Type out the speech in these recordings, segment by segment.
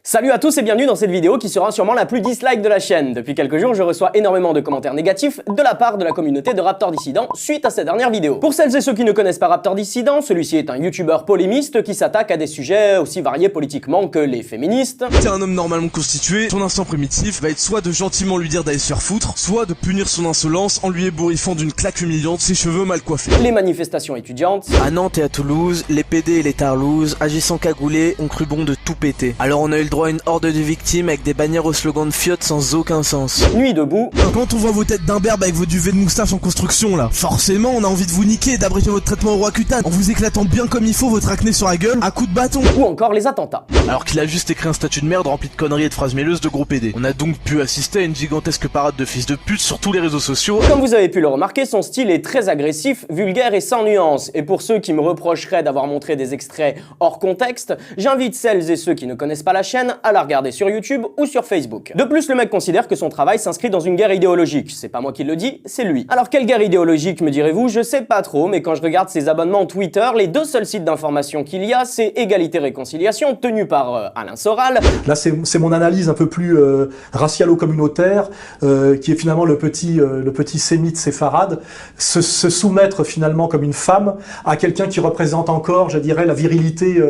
Salut à tous et bienvenue dans cette vidéo qui sera sûrement la plus dislike de la chaîne. Depuis quelques jours, je reçois énormément de commentaires négatifs de la part de la communauté de Raptor Dissident suite à cette dernière vidéo. Pour celles et ceux qui ne connaissent pas Raptor Dissident, celui-ci est un youtubeur polémiste qui s'attaque à des sujets aussi variés politiquement que les féministes. T'es un homme normalement constitué, ton instinct primitif va être soit de gentiment lui dire d'aller se faire foutre, soit de punir son insolence en lui ébouriffant d'une claque humiliante ses cheveux mal coiffés. Les manifestations étudiantes. À Nantes et à Toulouse, les PD et les tarlouses, agissant cagoulés, ont cru bon de tout péter. Alors on a eu le droit à une horde de victimes avec des bannières au slogan de fiottes sans aucun sens. Nuit debout. Quand on voit vos têtes d'imberbe avec vos duvets de moustache en construction là, forcément on a envie de vous niquer et d'abréger votre traitement au Roaccutane en vous éclatant bien comme il faut votre acné sur la gueule à coups de bâton. Ou encore les attentats. Alors qu'il a juste écrit un statut de merde rempli de conneries et de phrases mêleuses de gros PD. On a donc pu assister à une gigantesque parade de fils de pute sur tous les réseaux sociaux. Comme vous avez pu le remarquer, son style est très agressif, vulgaire et sans nuance. Et pour ceux qui me reprocheraient d'avoir montré des extraits hors contexte, j'invite celles et ceux qui ne connaissent pas la chaîne à la regarder sur YouTube ou sur Facebook. De plus, le mec considère que son travail s'inscrit dans une guerre idéologique. C'est pas moi qui le dis, c'est lui. Alors quelle guerre idéologique me direz-vous? Je sais pas trop, mais quand je regarde ses abonnements Twitter, les deux seuls sites d'information qu'il y a, c'est Égalité-Réconciliation, tenu par Alain Soral. Là, c'est mon analyse un peu plus racialo-communautaire, qui est finalement le petit sémite séfarade, se soumettre finalement comme une femme à quelqu'un qui représente encore, je dirais, la virilité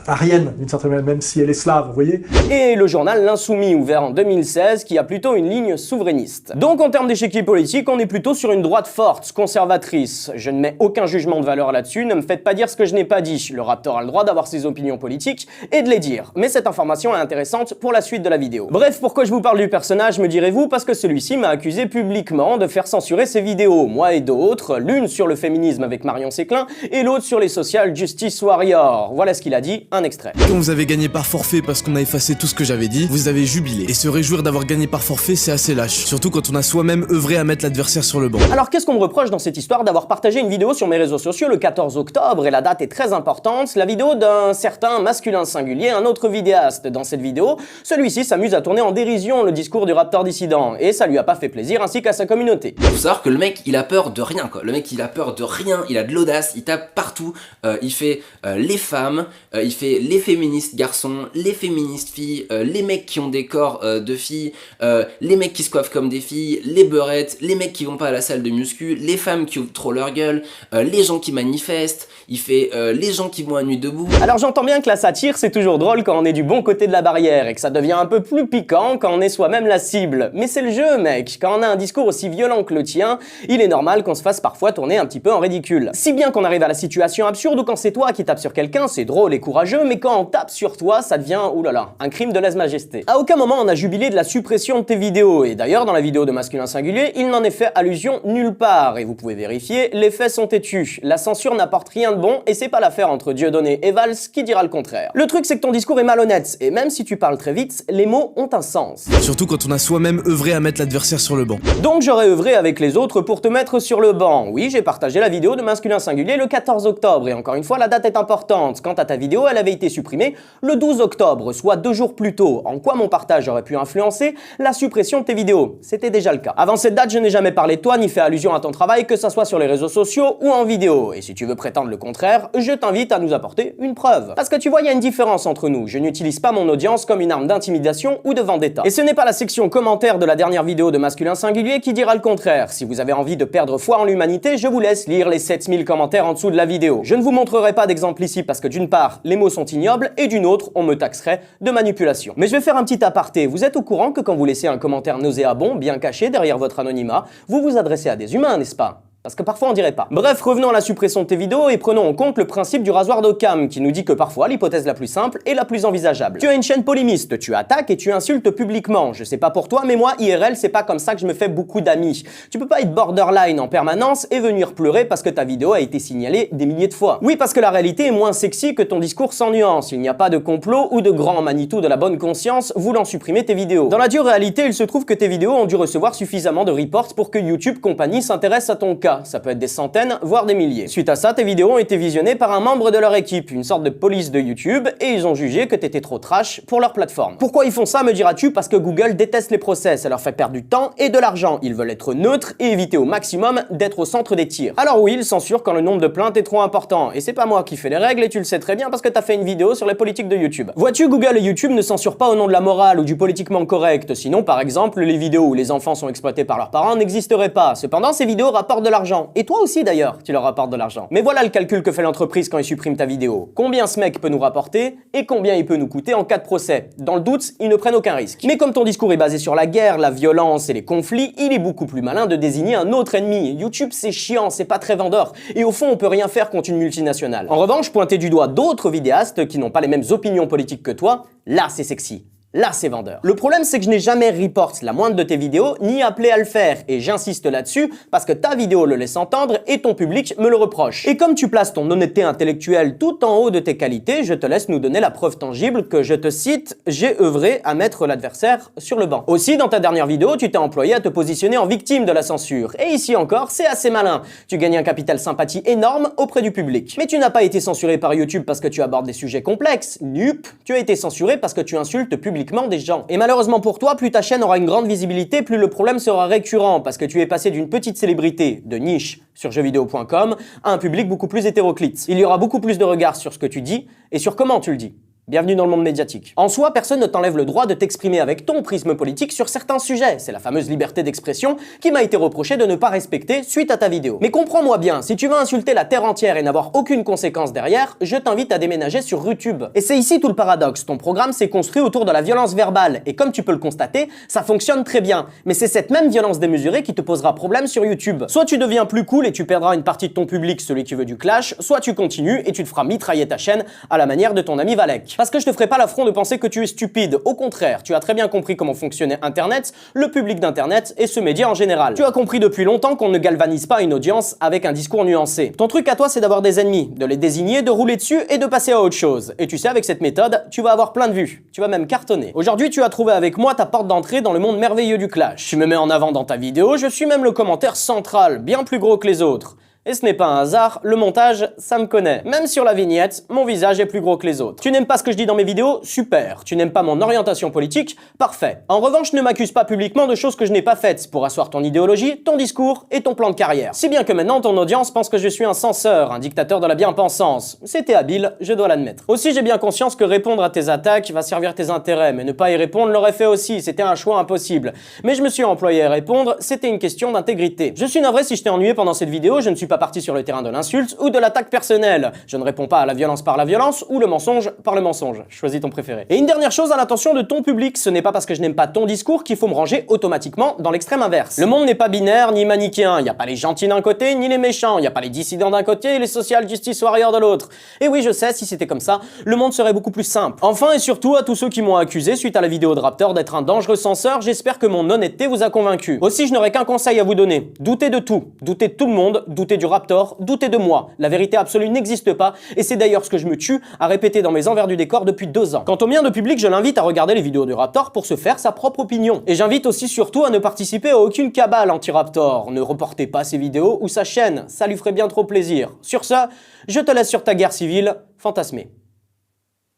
arienne, d'une certaine manière, même si elle est slave, vous voyez. Et le journal L'Insoumis, ouvert en 2016, qui a plutôt une ligne souverainiste. Donc en termes d'échiquier politique, on est plutôt sur une droite forte, conservatrice. Je ne mets aucun jugement de valeur là-dessus, ne me faites pas dire ce que je n'ai pas dit. Le Raptor a le droit d'avoir ses opinions politiques et de les dire. Mais cette information est intéressante pour la suite de la vidéo. Bref, pourquoi je vous parle du personnage, me direz-vous? Parce que celui-ci m'a accusé publiquement de faire censurer ses vidéos, moi et d'autres, l'une sur le féminisme avec Marion Séclin et l'autre sur les social justice warriors. Voilà ce qu'il a dit. Un extrait. Quand vous avez gagné par forfait parce qu'on a effacé tout ce que j'avais dit, vous avez jubilé. Et se réjouir d'avoir gagné par forfait, c'est assez lâche. Surtout quand on a soi-même œuvré à mettre l'adversaire sur le banc. Alors qu'est-ce qu'on me reproche dans cette histoire? D'avoir partagé une vidéo sur mes réseaux sociaux le 14 octobre, et la date est très importante, la vidéo d'un certain masculin singulier, un autre vidéaste. Dans cette vidéo, celui-ci s'amuse à tourner en dérision le discours du Raptor Dissident, et ça lui a pas fait plaisir, ainsi qu'à sa communauté. Faut savoir que le mec, il a peur de rien, quoi. Le mec, il a peur de rien, il a de l'audace, il tape partout, il fait les femmes, il fait les féministes garçons, les féministes filles, les mecs qui ont des corps de filles, les mecs qui se coiffent comme des filles, les beurettes, les mecs qui vont pas à la salle de muscu, les femmes qui ouvrent trop leur gueule, les gens qui manifestent, il fait les gens qui vont à nuit debout. Alors j'entends bien que la satire c'est toujours drôle quand on est du bon côté de la barrière et que ça devient un peu plus piquant quand on est soi-même la cible. Mais c'est le jeu mec, quand on a un discours aussi violent que le tien, il est normal qu'on se fasse parfois tourner un petit peu en ridicule. Si bien qu'on arrive à la situation absurde où quand c'est toi qui tapes sur quelqu'un, c'est drôle et courageux, mais quand on tape sur toi, ça devient, oulala, un crime de lèse-majesté. À aucun moment on a jubilé de la suppression de tes vidéos, et d'ailleurs dans la vidéo de masculin singulier, il n'en est fait allusion nulle part, et vous pouvez vérifier, les faits sont têtus. La censure n'apporte rien de bon, et c'est pas l'affaire entre Dieudonné et Valls qui dira le contraire. Le truc c'est que ton discours est malhonnête, et même si tu parles très vite, les mots ont un sens. Surtout quand on a soi-même œuvré à mettre l'adversaire sur le banc. Donc j'aurais œuvré avec les autres pour te mettre sur le banc. Oui, j'ai partagé la vidéo de masculin singulier le 14 octobre, et encore une fois la date est importante. Quant à ta vidéo, elle avait été supprimée le 12 octobre, soit 2 jours plus tôt. En quoi mon partage aurait pu influencer la suppression de tes vidéos? C'était déjà le cas. Avant cette date, je n'ai jamais parlé de toi ni fait allusion à ton travail, que ça soit sur les réseaux sociaux ou en vidéo. Et si tu veux prétendre le contraire, je t'invite à nous apporter une preuve. Parce que tu vois, il y a une différence entre nous. Je n'utilise pas mon audience comme une arme d'intimidation ou de vendetta. Et ce n'est pas la section commentaires de la dernière vidéo de masculin singulier qui dira le contraire. Si vous avez envie de perdre foi en l'humanité, je vous laisse lire les 7000 commentaires en dessous de la vidéo. Je ne vous montrerai pas d'exemple ici parce que d'une part, les mots sont ignobles et d'une autre, on me taxerait de manipulation. Mais je vais faire un petit aparté. Vous êtes au courant que quand vous laissez un commentaire nauséabond, bien caché derrière votre anonymat, vous vous adressez à des humains, n'est-ce pas? Parce que parfois on dirait pas. Bref, revenons à la suppression de tes vidéos et prenons en compte le principe du rasoir d'Occam qui nous dit que parfois l'hypothèse la plus simple est la plus envisageable. Tu as une chaîne polémiste, tu attaques et tu insultes publiquement. Je sais pas pour toi, mais moi, IRL, c'est pas comme ça que je me fais beaucoup d'amis. Tu peux pas être borderline en permanence et venir pleurer parce que ta vidéo a été signalée des milliers de fois. Oui, parce que la réalité est moins sexy que ton discours sans nuance. Il n'y a pas de complot ou de grand Manitou de la bonne conscience voulant supprimer tes vidéos. Dans la dure réalité, il se trouve que tes vidéos ont dû recevoir suffisamment de reports pour que YouTube compagnie s'intéresse à ton cas. cas, ça peut être des centaines, voire des milliers. Suite à ça, tes vidéos ont été visionnées par un membre de leur équipe, une sorte de police de YouTube, et ils ont jugé que t'étais trop trash pour leur plateforme. Pourquoi ils font ça, me diras-tu? Parce que Google déteste les procès, ça leur fait perdre du temps et de l'argent. Ils veulent être neutres et éviter au maximum d'être au centre des tirs. Alors oui, ils censurent quand le nombre de plaintes est trop important, et c'est pas moi qui fais les règles et tu le sais très bien parce que t'as fait une vidéo sur les politiques de YouTube. Vois-tu, Google et YouTube ne censurent pas au nom de la morale ou du politiquement correct, sinon par exemple les vidéos où les enfants sont exploités par leurs parents n'existeraient pas. Cependant, ces vidéos rapportent de l'argent, et toi aussi d'ailleurs, tu leur rapportes de l'argent. Mais voilà le calcul que fait l'entreprise quand il supprime ta vidéo. Combien ce mec peut nous rapporter et combien il peut nous coûter en cas de procès. Dans le doute, ils ne prennent aucun risque. Mais comme ton discours est basé sur la guerre, la violence et les conflits, il est beaucoup plus malin de désigner un autre ennemi. YouTube, c'est chiant, c'est pas très vendeur, et au fond, on peut rien faire contre une multinationale. En revanche, pointer du doigt d'autres vidéastes qui n'ont pas les mêmes opinions politiques que toi, là c'est sexy. Là, c'est vendeur. Le problème, c'est que je n'ai jamais report la moindre de tes vidéos, ni appelé à le faire, et j'insiste là-dessus parce que ta vidéo le laisse entendre et ton public me le reproche. Et comme tu places ton honnêteté intellectuelle tout en haut de tes qualités, je te laisse nous donner la preuve tangible que, je te cite, j'ai œuvré à mettre l'adversaire sur le banc. Aussi, dans ta dernière vidéo, tu t'es employé à te positionner en victime de la censure. Et ici encore, c'est assez malin. Tu gagnes un capital sympathie énorme auprès du public. Mais tu n'as pas été censuré par YouTube parce que tu abordes des sujets complexes. Nup, tu as été censuré parce que tu insultes publiquement des gens. Et malheureusement pour toi, plus ta chaîne aura une grande visibilité, plus le problème sera récurrent, parce que tu es passé d'une petite célébrité de niche sur jeuxvideo.com à un public beaucoup plus hétéroclite. Il y aura beaucoup plus de regards sur ce que tu dis et sur comment tu le dis. Bienvenue dans le monde médiatique. En soi, personne ne t'enlève le droit de t'exprimer avec ton prisme politique sur certains sujets. C'est la fameuse liberté d'expression qui m'a été reprochée de ne pas respecter suite à ta vidéo. Mais comprends-moi bien, si tu veux insulter la terre entière et n'avoir aucune conséquence derrière, je t'invite à déménager sur YouTube. Et c'est ici tout le paradoxe. Ton programme s'est construit autour de la violence verbale, et comme tu peux le constater, ça fonctionne très bien. Mais c'est cette même violence démesurée qui te posera problème sur YouTube. Soit tu deviens plus cool et tu perdras une partie de ton public, celui qui veut du clash, soit tu continues et tu te feras mitrailler ta chaîne à la manière de ton ami Valek. Parce que je te ferai pas l'affront de penser que tu es stupide. Au contraire, tu as très bien compris comment fonctionnait Internet, le public d'Internet et ce média en général. Tu as compris depuis longtemps qu'on ne galvanise pas une audience avec un discours nuancé. Ton truc à toi, c'est d'avoir des ennemis, de les désigner, de rouler dessus et de passer à autre chose. Et tu sais, avec cette méthode, tu vas avoir plein de vues. Tu vas même cartonner. Aujourd'hui, tu as trouvé avec moi ta porte d'entrée dans le monde merveilleux du clash. Tu me mets en avant dans ta vidéo, je suis même le commentaire central, bien plus gros que les autres. Et ce n'est pas un hasard, le montage, ça me connaît. Même sur la vignette, mon visage est plus gros que les autres. Tu n'aimes pas ce que je dis dans mes vidéos? Super. Tu n'aimes pas mon orientation politique? Parfait. En revanche, ne m'accuse pas publiquement de choses que je n'ai pas faites pour asseoir ton idéologie, ton discours et ton plan de carrière. Si bien que maintenant, ton audience pense que je suis un censeur, un dictateur de la bien-pensance. C'était habile, je dois l'admettre. Aussi, j'ai bien conscience que répondre à tes attaques va servir tes intérêts, mais ne pas y répondre l'aurait fait aussi, c'était un choix impossible. Mais je me suis employé à répondre, c'était une question d'intégrité. Je suis navré si je t'ai ennuyé pendant cette vidéo, je ne suis pas parti sur le terrain de l'insulte ou de l'attaque personnelle. Je ne réponds pas à la violence par la violence ou le mensonge par le mensonge. Choisis ton préféré. Et une dernière chose à l'attention de ton public, ce n'est pas parce que je n'aime pas ton discours qu'il faut me ranger automatiquement dans l'extrême inverse. Le monde n'est pas binaire ni manichéen, il n'y a pas les gentils d'un côté ni les méchants, il n'y a pas les dissidents d'un côté et les social justice warriors de l'autre. Et oui, je sais, si c'était comme ça, le monde serait beaucoup plus simple. Enfin et surtout à tous ceux qui m'ont accusé suite à la vidéo de Raptor d'être un dangereux censeur, j'espère que mon honnêteté vous a convaincu. Aussi, je n'aurai qu'un conseil à vous donner. Doutez de tout. Doutez de tout le monde, doutez du Raptor, doutez de moi. La vérité absolue n'existe pas et c'est d'ailleurs ce que je me tue à répéter dans mes envers du décor depuis 2 ans. Quant au mien de public, je l'invite à regarder les vidéos du Raptor pour se faire sa propre opinion. Et j'invite aussi surtout à ne participer à aucune cabale anti-Raptor. Ne reportez pas ses vidéos ou sa chaîne, ça lui ferait bien trop plaisir. Sur ça, je te laisse sur ta guerre civile fantasmer.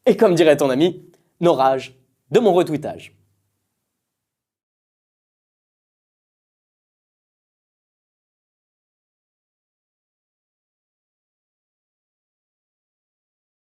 Et comme dirait ton ami, nos rages de mon retweetage.